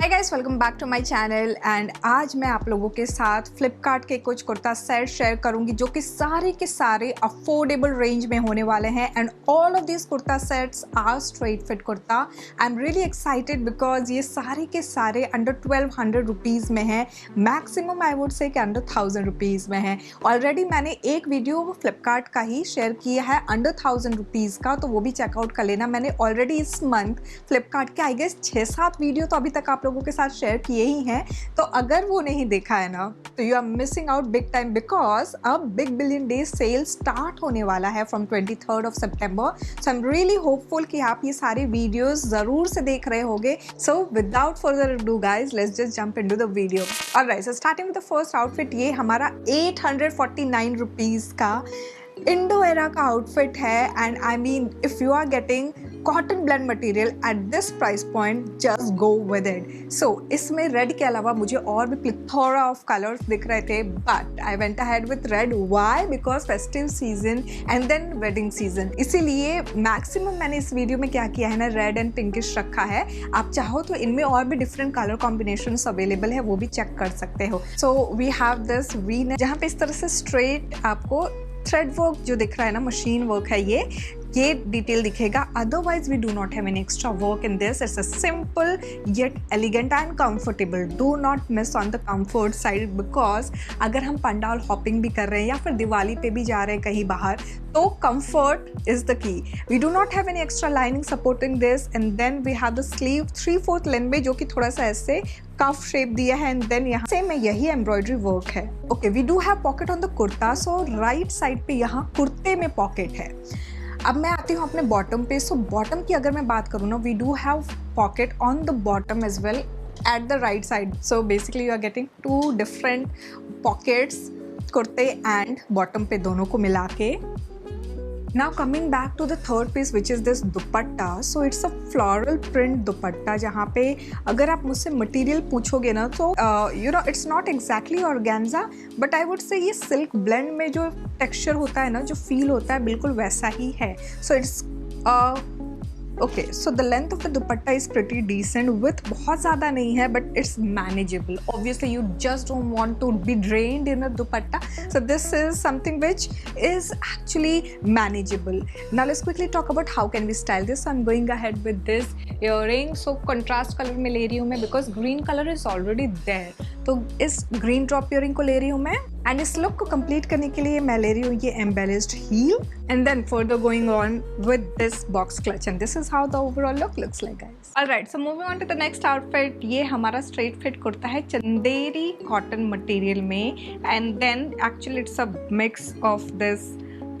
Hi guys, welcome back to my channel. And आज मैं आप लोगों के साथ फ्लिपकार्ट के कुछ कुर्ता सेट शेयर करूंगी जो कि सारे के सारे अफोर्डेबल रेंज में होने वाले हैं। And all of this kurta sets are straight fit kurta. I am really excited because ये सारे के सारे अंडर 1200 रुपीज़ में हैं। मैक्सिमम आई वुड से कि अंडर 1000 रुपीज़ में है। ऑलरेडी मैंने एक वीडियो फ्लिपकार्ट का ही शेयर किया है अंडर 1000 रुपीज़ का, तो वो भी चेकआउट कर लेना। मैंने ऑलरेडी इस मंथ फ्लिपकार्ट के आई गेस 6-7 वीडियो तो अभी तक आप लोगों के साथ शेयर किए ही हैं। तो अगर वो नहीं देखा है ना तो you are missing out big time, because अब big billion day sale start होने वाला है from 23rd of September। So I am really hopeful कि आप ये सारे वीडियोस जरूर से देख रहे होंगे। So without further do guys, let's just jump into the video. Alright, so starting with the first outfit. ये हमारा 849 रुपीज़ का इंडो एरा का आउटफिट है। And I mean if you are getting cotton blend material at this price point, just go with it. So इसमें red के अलावा मुझे और भी प्लिथोरा ऑफ कलर्स दिख रहे थे, but I went ahead with red. Why? Because festive season and then wedding season, इसीलिए मैक्सिमम मैंने इस वीडियो में क्या किया है ना, रेड एंड पिंकिश रखा है। आप चाहो तो इनमें और भी डिफरेंट कलर कॉम्बिनेशंस अवेलेबल है, वो भी चेक कर सकते हो। So we have this V neck, जहाँ पे इस तरह से स्ट्रेट आपको थ्रेड वर्क जो दिख रहा है ना, मशीन वर्क है ये डिटेल दिखेगा। Otherwise we do not have any extra work in this. It's a simple yet elegant and comfortable. Do not miss on the comfort side, because अगर हम पंडाल हॉपिंग भी कर रहे हैं या फिर दिवाली पे भी जा रहे हैं कहीं बाहर, तो comfort is the key. We do not have any extra lining supporting this. And then we have the sleeve 3/4 length में, जो कि थोड़ा सा ऐसे कफ शेप दिया है। एंड देन यहाँ से में यही एम्ब्रॉयडरी वर्क है। Okay, we do have pocket on the kurta. So right side पे यहाँ कुर्ते में पॉकेट है। अब मैं आती हूँ अपने बॉटम पे। सो बॉटम की अगर मैं बात करूँ ना, we do have pocket on the bottom as well at the right side. So basically you are getting 2 different pockets, कुर्ते एंड बॉटम पे दोनों को मिला के। Now coming back to the third piece, which is this dupatta. So it's a floral print dupatta, जहाँ पे अगर आप मुझसे मटेरियल पूछोगे ना तो you know it's not exactly organza, but I would say ये सिल्क ब्लेंड में जो टेक्सचर होता है ना, जो फील होता है, बिल्कुल वैसा ही है। So it's okay, so the length of the dupatta is pretty decent. With बहुत ज़्यादा नहीं है, but it's manageable. Obviously you just don't want to be drained in a dupatta, so this is something which is actually manageable. Now let's quickly talk about how can we style this. I am going ahead with this earring. So contrast colour में ले रही हूँ मैं, because green colour is already there, तो इस green drop earring को ले रही हूँ मैं। एंड इस लुक को कंप्लीट करने के लिए मैं ले रही हूँ ये embellished heel, and then further going on with this box clutch. And this is how the overall look looks like guys. Alright, so moving on to the next outfit. ये हमारा स्ट्रेट फिट कुर्ता है Chanderi cotton material में। And then actually it's a mix of this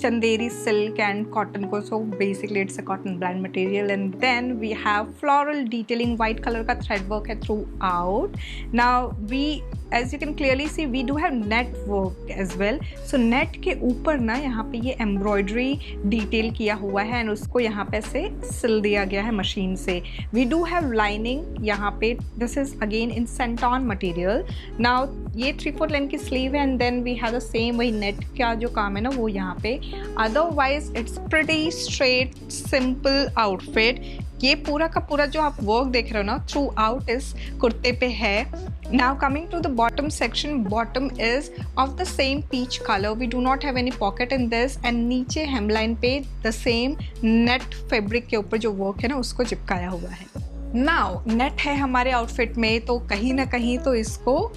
Chanderi silk and cotton को। So basically it's a cotton blend material. And then we have floral detailing, white colour का thread work है throughout. Now we as you can clearly see we do have net work as well. so net के ऊपर ना यहाँ पे ये embroidery detail किया हुआ है एंड उसको यहाँ पे से सिल दिया गया है मशीन से। we do have lining यहाँ पे, this is again in Santon material. now ये 3/4 लेंथ की स्लीव है and then we have the same वही नेट का जो काम है ना वो यहाँ पे। Otherwise it's pretty straight simple outfit. ये पूरा का पूरा जो आप वर्क देख रहे हो ना थ्रू आउट इस कुर्ते पे है। Now coming to the bottom section, bottom is of the same peach color. We do not have any pocket in this and नीचे hemline पे the same net fabric के ऊपर जो work है ना उसको चिपकाया हुआ है। Now net है हमारे आउटफिट में, तो कहीं ना कहीं तो इसको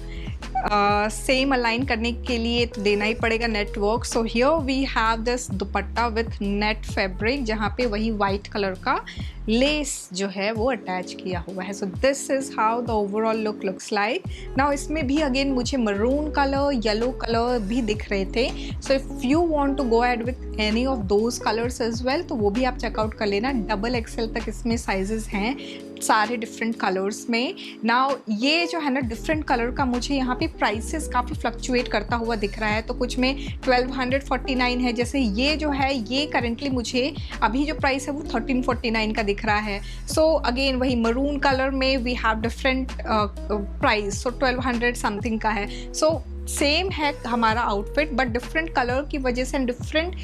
सेम अलाइन करने के लिए तो देना ही पड़ेगा network. So here we have this dupatta with net fabric, जहाँ पे वही वाइट कलर का लेस जो है वो अटैच किया हुआ है। सो this is how the overall look looks like. Now इसमें भी अगेन मुझे मरून कलर, येलो कलर भी दिख रहे थे। So if you want to go ahead with any of those colours as well, तो वो भी आप चेकआउट कर लेना। XXL तक इसमें साइजेस हैं सारे डिफरेंट कलर्स में। नाउ ये जो है ना डिफरेंट कलर का, मुझे यहाँ पे प्राइसेस काफ़ी फ्लक्चुएट करता हुआ दिख रहा है। तो कुछ में 1249 है, जैसे ये जो है ये करेंटली मुझे अभी जो प्राइस है वो 1349 का दिख रहा है। सो अगेन वही मरून कलर में we have different price, so 1200 something का है। सो सेम है हमारा आउटफिट बट डिफरेंट कलर की वजह से एंड डिफरेंट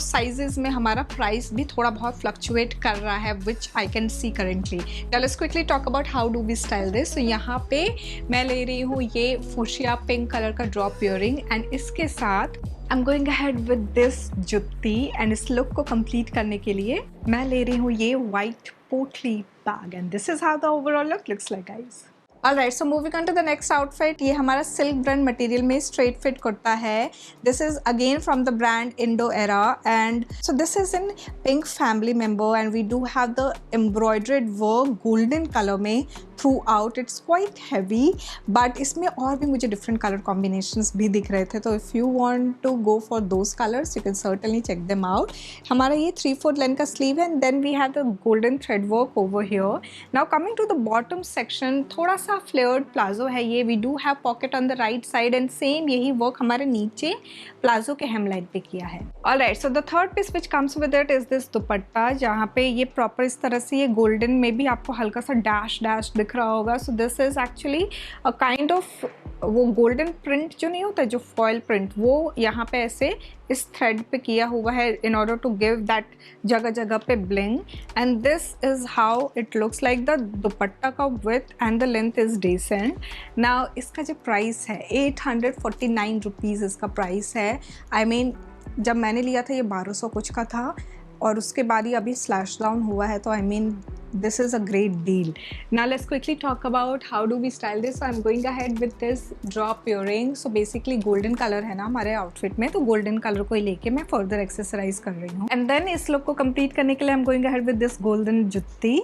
साइजेस में हमारा प्राइस भी थोड़ा बहुत फ्लक्चुएट कर रहा है, which I can see currently. Let's quickly talk about how do we style this. तो यहाँ पे मैं ले रही हूँ ये फुशिया पिंक कलर का ड्रॉप इयरिंग एंड इसके साथ I am going ahead with this jutti and इस लुक को कंप्लीट करने के लिए मैं ले रही हूँ ये वाइट पोटली bag and this is how the overall look looks like guys. Alright, so moving on to the next outfit, ये हमारा सिल्क ब्रांड मटेरियल में स्ट्रेट फिट कुर्ता है। This is again from the brand Indo Era and so this is in pink family member and we do have the embroidered work golden colour में throughout. It's quite heavy but इसमें और भी मुझे different colour combinations भी दिख रहे थे, तो if you want to go for those colours you can certainly check them out. हमारा ये 3/4 लेंथ का स्लीव है and then we have the golden thread work over here. Now coming to the bottom section, थोड़ा सा flared palazzo है ये। We do have pocket on the right side and same यही work हमारे नीचे palazzo के hemline पे किया है। Alright, so the third piece which comes with it is this dupatta, जहाँ पे ये प्रॉपर इस तरह से ये गोल्डन में भी आपको हल्का सा डैश डैश दिख रहा होगा। सो this is actually a kind of वो गोल्डन प्रिंट जो नहीं होता, जो फॉयल प्रिंट, वो यहाँ पे ऐसे इस थ्रेड पे किया हुआ है in order to give that जगह जगह पे bling and this is how it looks like. The dupatta का width and the length is decent. Now इसका जो प्राइस है 849 रुपीज़ इसका प्राइस है। आई मीन जब मैंने लिया था ये 1200 कुछ का था और उसके बाद ही अभी स्लैश डाउन हुआ है, तो I mean this is a great deal. Now let's quickly talk about how do we style this. So I'm going ahead with this drop earring. So basically golden color है ना हमारे outfit में, तो golden color को ही लेके मैं further accessorize कर रही हूँ and then इस look को complete करने के लिए I'm going ahead with this golden जुत्ती,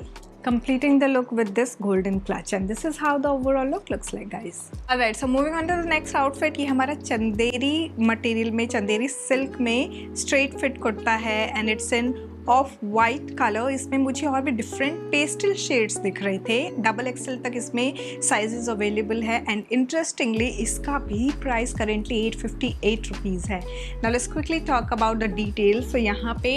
completing the look with this golden clutch and this is how the overall look looks like guys. Alright, so moving on to the next outfit, ये हमारा Chanderi material में, Chanderi silk में straight fit kurta है and it's in of white colour. इसमें मुझे और भी different pastel shades दिख रहे थे, XXL तक इसमें साइजेस अवेलेबल है एंड इंटरेस्टिंगली इसका भी प्राइस करेंटली 858 रुपीज़ है। Now let's quickly talk about the details. तो यहाँ पे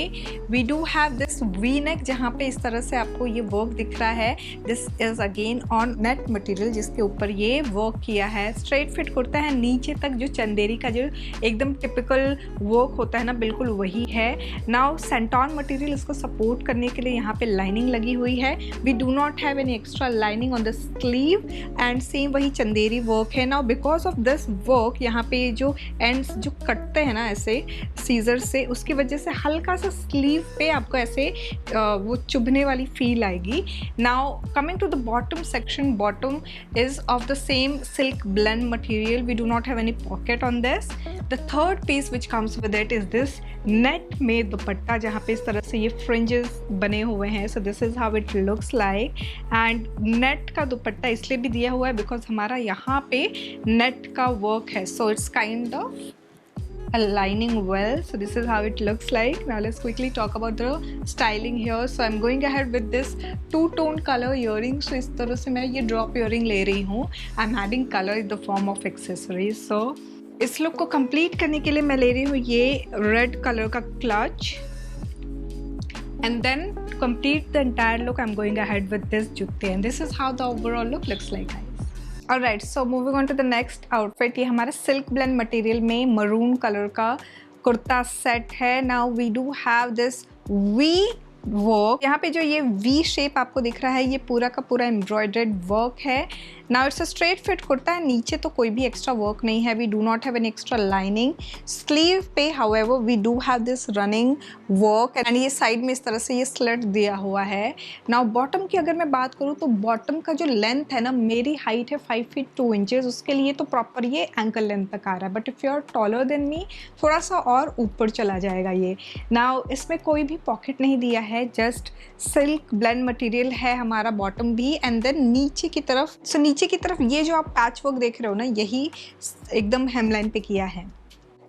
we do have this V neck, जहाँ पे इस तरह से आपको ये वर्क दिख रहा है। This is again on net material जिसके ऊपर ये वर्क किया है। स्ट्रेट फिट कुर्ता है, नीचे तक जो चंदेरी का जो एकदम टिपिकल वर्क होता है ना, बिल्कुल वही है। नाउ सेंटॉन मटेरियल इसको सपोर्ट करने के लिए यहाँ पे लाइनिंग लगी हुई है। We do not have any extra lining on the sleeve and same वही चंदेरी वर्क है। Now because of this work यहाँ पे जो एंड्स जो कटते हैं ना ऐसे सीजर से, उसकी वजह से हल्का सा स्लीव पे आपको ऐसे वो चुभने वाली फील आएगी। Now coming to the bottom section, bottom is of the same silk blend material. We do not have any pocket on this. The third piece which comes with it is this net में दुपट्टा, जहाँ पे इस तरह से ये fringes बने हुए हैं। सो this is how it looks like and net का दुपट्टा इसलिए भी दिया हुआ है बिकॉज हमारा यहाँ पे नेट का वर्क है, so it's kind of aligning well. So this is how it looks like. Now let's quickly talk about the styling here. So I'm going ahead with this two-tone color earring. So इस तरह से मैं ये drop earring ले रही हूँ. I'm adding color in the form of accessories. So इस look को complete करने के लिए मैं ले रही हूँ ये red color का clutch. And then to complete the entire look, I'm going ahead with this jutte. And this is how the overall look looks like, guys. Alright, so moving on to the next outfit. ये हमारा silk blend material में maroon colour का kurta set है। Now we do have this V work, यहाँ पे जो ये V shape आपको दिख रहा है ये पूरा का पूरा एम्ब्रॉयडर्ड वर्क है। Now it's a straight fit kurta है, नीचे तो कोई भी एक्स्ट्रा वर्क नहीं है। We do not have an extra lining. Sleeve पे however we do have this running work and ये साइड में इस तरह से ये स्लिट दिया हुआ है। नाउ बॉटम की अगर मैं बात करूँ तो बॉटम का जो लेंथ है ना, मेरी हाइट है 5 फीट 2 इंचेस, उसके लिए तो प्रॉपर ये एंकल लेंथ तक आ रहा है, but if you are taller than me थोड़ा सा और ऊपर चला जाएगा ये। नाउ इसमें कोई भी पॉकेट नहीं दिया है, जस्ट सिल्क ब्लेंड मटेरियल है हमारा बॉटम भी एंड देन नीचे की तरफ, सो नीचे की तरफ ये जो आप पैच वर्क देख रहे हो ना, यही एकदम हेमलाइन पे किया है।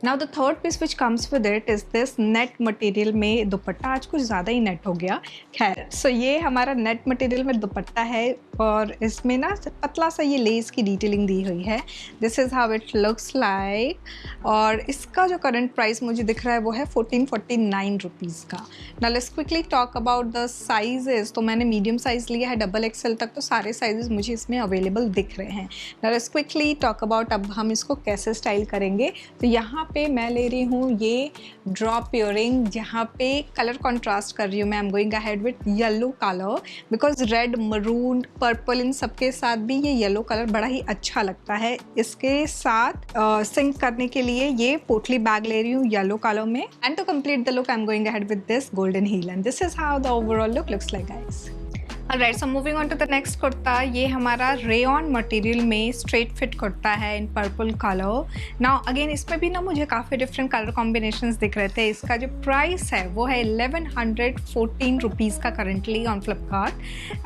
Now the third piece which comes with it is this net material में दुपट्टा। आज कुछ ज़्यादा ही नेट हो गया, खैर। सो ये हमारा नेट मटेरियल में दुपट्टा है और इसमें ना पतला सा ये लेस की डिटेलिंग दी हुई है। This is how it looks like. और इसका जो करंट प्राइस मुझे दिख रहा है वो है 1449 रुपीज़ का। Now let's quickly talk about the sizes. तो मैंने मीडियम साइज़ लिया है, डबल एक्सेल तक तो सारे साइजेस मुझे इसमें अवेलेबल दिख रहे हैं। Now let's quickly talk about अब हम इसको कैसे स्टाइल करेंगे। तो यहाँ पे मैं ले रही हूँ ये ड्रॉप इयरिंग, जहाँ पे कलर कॉन्ट्रास्ट कर रही हूँ मैं। आई am going ahead with yellow colour because red, maroon, purple इन सबके साथ भी ये येलो कलर बड़ा ही अच्छा लगता है। इसके साथ सिंक करने के लिए ये पोटली बैग ले रही हूँ येलो कलर में। And to complete the look I am going ahead with this golden heel and this is how the overall look looks like guys. Alright, so moving on to the next kurta. ये हमारा rayon material में straight fit kurta है in purple colour. Now again इसमें भी ना मुझे काफ़ी different colour combinations दिख रहे थे। इसका जो प्राइस है वो है 1114 रुपीज़ का करंटली ऑन फ्लिपकार्ट,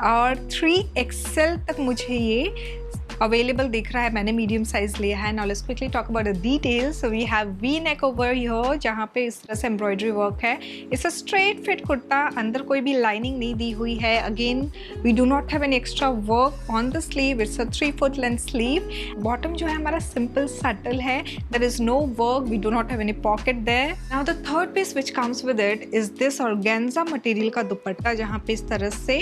और 3XL तक मुझे ये अवेलेबल दिख रहा है। मैंने मीडियम साइज लिया है। Now let's quickly talk about the details. So we have V neck over here, जहाँ पे इस तरह से एम्ब्रॉयडरी वर्क है। It's a straight fit kurta, अंदर कोई भी लाइनिंग नहीं दी हुई है। Again we do not have any extra work on the sleeve. It's a 3 foot length sleeve. Bottom जो है हमारा सिंपल सटल है, there is no work, we do not have any pocket there. Now the third piece which comes with it is this organza material का दुपट्टा, जहाँ पे इस तरह से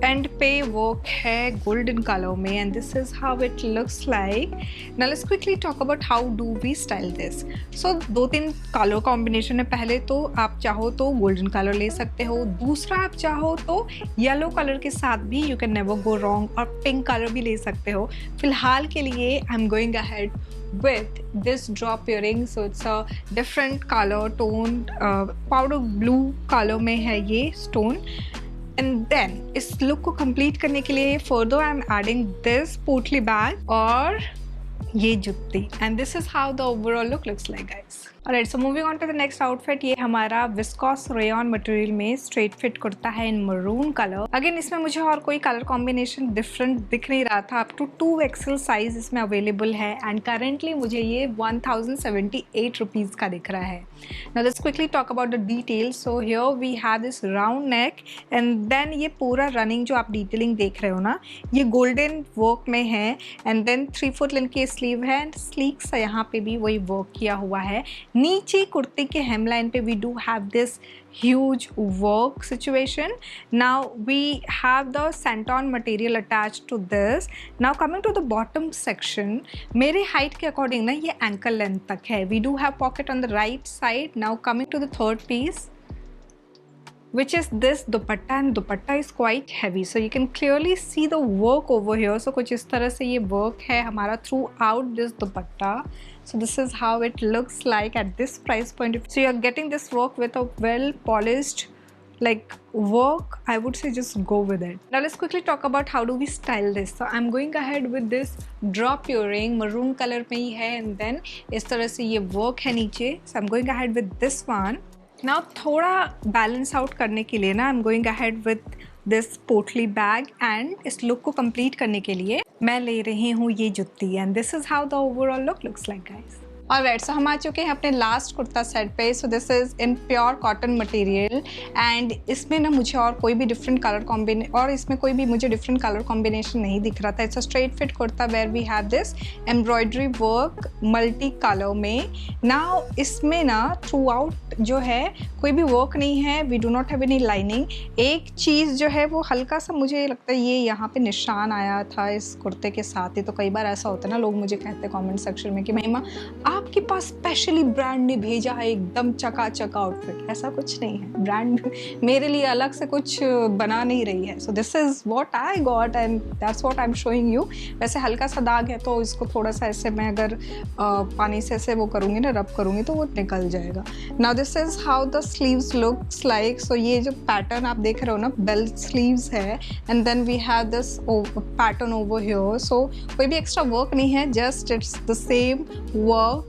एंड पे वर्क है गोल्डन कलर में। And this is how it looks like. Now let's quickly talk about how do we style this. So 2-3 colour combination है। पहले तो आप चाहो तो गोल्डन कलर ले सकते हो, दूसरा आप चाहो तो येलो कलर के साथ भी you can never go wrong, और पिंक कलर भी ले सकते हो। फिलहाल के लिए आई am going ahead with this drop earring, so it's a different color tone, powder blue color में है ये stone। एंड देन इस लुक को कंप्लीट करने के लिए further I am adding this potli bag और ये jutti. And this is how the overall look looks like guys. Alright, so moving on to the next outfit. ये हमारा विस्कॉस रेयन मटेरियल में स्ट्रेट फिट कुर्ता है इन मरून कलर। अगेन इसमें मुझे और कोई कलर कॉम्बिनेशन डिफरेंट दिख नहीं रहा था। अप टू 2XL साइज इसमें अवेलेबल है एंड करेंटली मुझे ये 1078 रुपीज़ का दिख रहा है। Now let's quickly talk about the details. So here we have this round neck and then ये पूरा रनिंग जो आप डिटेलिंग देख रहे हो ना, ये गोल्डन वर्क में है। एंड देन 3 फुट लेंथ की स्लीव है एंड स्लीक सा यहाँ पे भी वही वर्क किया हुआ है। नीचे कुर्ते के हेमलाइन पे we do have this huge work situation. Now we have the Santon material attached to this. Now coming to the bottom section, मेरे height के according ना ये ankle length तक है। We do have pocket on the right side. Now coming to the third piece, which is this dupatta, and dupatta is quite heavy, so you can clearly see the work over here. So कुछ इस तरह से ये work है हमारा throughout this dupatta. So this is how it looks like at this price point. So you are getting this work with a well polished like work. I would say just go with it. Now let's quickly talk about how do we style this. So I'm going ahead with this drop earring, maroon color में ही है, and then इस तरह से ये work है नीचे. So I'm going ahead with this one. Now थोड़ा balance out करने के लिए ना I'm going ahead with this potli bag and इस लुक को कंप्लीट करने के लिए मैं ले रही हूँ ये jutti. And this is how the overall look looks like guys. Alright, so हम आ चुके हैं अपने लास्ट कुर्ता सेट पे। So this is in pure cotton material and इसमें ना मुझे और कोई भी डिफरेंट कलर कॉम्बिनेशन नहीं दिख रहा था। It's a straight fit kurta where we have this embroidery work multi colour में। नाउ इसमें ना थ्रू आउट जो है कोई भी वर्क नहीं है। We do not have any lining. एक चीज़ जो है वो हल्का सा मुझे लगता है ये यहाँ पे निशान आया था इस कुर्ते के साथ ही। तो कई बार ऐसा होता है ना, लोग मुझे कहते हैं कमेंट सेक्शन में कि महिमा आपके पास स्पेशली ब्रांड ने भेजा है एकदम चकाचक आउटफिट। ऐसा कुछ नहीं है, ब्रांड मेरे लिए अलग से कुछ बना नहीं रही है। सो this is what I got and that's what I am showing you. वैसे हल्का सा दाग है तो इसको थोड़ा सा ऐसे मैं अगर पानी से ऐसे वो करूँगी ना, रब करूँगी तो वो निकल जाएगा। Now this is how the sleeves looks like. So ये जो पैटर्न आप देख रहे हो ना, बेल्ट स्लीव्स है and then we have this pattern over here. So कोई भी एक्स्ट्रा वर्क नहीं है, just it's the same work,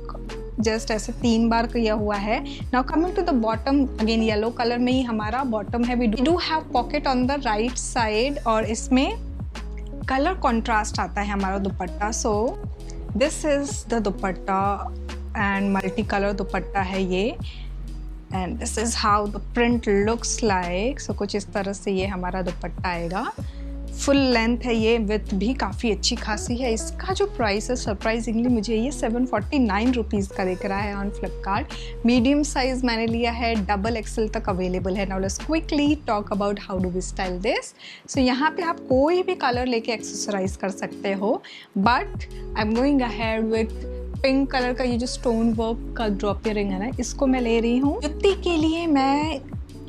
just ऐसे 3 बार किया हुआ है। Now coming to the bottom, again yellow colour में ही हमारा बॉटम है। We do have pocket on the right side और इसमें कलर कॉन्ट्रास्ट आता है हमारा dupatta. So this is the dupatta and multi colour dupatta है ये। And this is how the print looks like. So कुछ इस तरह से ये हमारा दुपट्टा आएगा। फुल लेंथ है ये, विथ भी काफ़ी अच्छी खासी है। इसका जो प्राइस है सरप्राइजिंगली मुझे ये 749 रुपीज़ का दिख रहा है ऑन फ्लिपकार्ट। मीडियम साइज़ मैंने लिया है, डबल एक्सेल तक अवेलेबल है। Now let's quickly talk about how do we style this. So यहाँ पे आप कोई भी कलर लेके एक्सेसराइज कर सकते हो, but I am going ahead with pink colour का ये जो स्टोन वर्क का ड्रॉप इयरिंग है ना, इसको मैं ले रही हूँ। जुत्ती के लिए मैं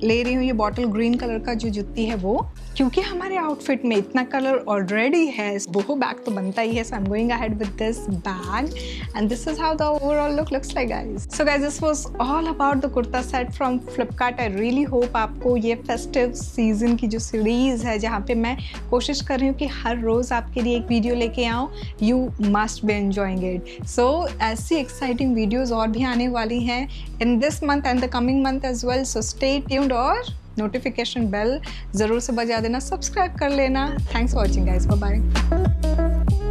ले रही हूँ ये बॉटल ग्रीन कलर का जो जुत्ती है वो, क्योंकि हमारे आउटफिट में इतना कलर ऑलरेडी है, बोहो बैग तो बनता ही है। So I am going ahead with this bag and this is how the overall look looks like guys. So guys, this was all about the kurta set from Flipkart. I really hope आपको ये festive season की जो series है, जहाँ पे मैं कोशिश कर रही हूँ कि हर रोज आपके लिए एक वीडियो लेके आऊँ, you must be enjoying it. So ऐसी एक्साइटिंग वीडियोज और भी आने वाली हैं in this month and the coming month as well. So stay tuned और नोटिफिकेशन बेल ज़रूर से बजा देना, सब्सक्राइब कर लेना। Thanks for watching guys, bye bye.